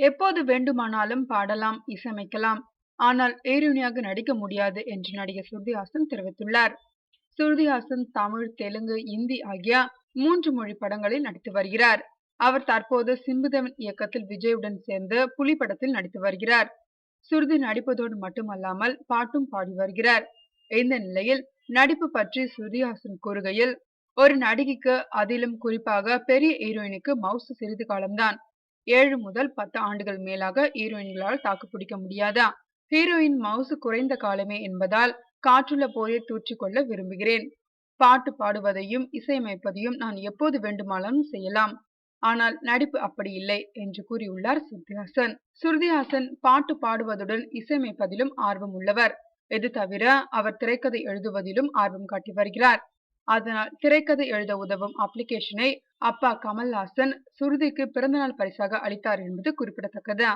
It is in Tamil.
எப்போது வேண்டுமானாலும் பாடலாம், இசையமைக்கலாம். ஆனால் ஹீரோயினியாக நடிக்க முடியாது என்று நடிகர் ஸ்ருதி ஹாசன் தெரிவித்துள்ளார். ஸ்ருதி ஹாசன் தமிழ், தெலுங்கு, இந்தி ஆகிய 3 மொழி படங்களில் நடித்து வருகிறார். அவர் தற்போது சிம்புதேவன் இயக்கத்தில் விஜயுடன் சேர்ந்து புலி படத்தில் நடித்து வருகிறார். ஸ்ருதி நடிப்பதோடு மட்டுமல்லாமல் பாட்டும் பாடி வருகிறார். இந்த நிலையில் நடிப்பு பற்றி ஸ்ருதி ஹாசன் கூறுகையில், ஒரு நடிகைக்கு, அதிலும் குறிப்பாக பெரிய ஹீரோயினுக்கு மவுசு சிறிது காலம்தான். 7 முதல் 10 ஆண்டுகள் மேலாக ஹீரோயின்களால் தாக்குப்பிடிக்க முடியாதா? ஹீரோயின் மவுசு குறைந்த காலமே என்பதால் காற்றுள்ள போதே தூற்றிக்கொள்ள விரும்புகிறேன். பாட்டு பாடுவதையும் இசையமைப்பதையும் நான் எப்போது வேண்டுமானாலும் செய்யலாம். ஆனால் நடிப்பு அப்படி இல்லை என்று கூறியுள்ளார் ஸ்ருதிஹாசன். ஸ்ருதிஹாசன் பாட்டு பாடுவதுடன் இசையமைப்பதிலும் ஆர்வம் உள்ளவர். இது தவிர அவர் திரைக்கதை எழுதுவதிலும் ஆர்வம் காட்டி வருகிறார். அதனால் திரைக்கதை எழுத உதவும் அப்ளிகேஷனை அப்பா கமல்ஹாசன் ஸ்ருதிக்கு பிறந்தநாள் பரிசாக அளித்தார் என்பது குறிப்பிடத்தக்கது.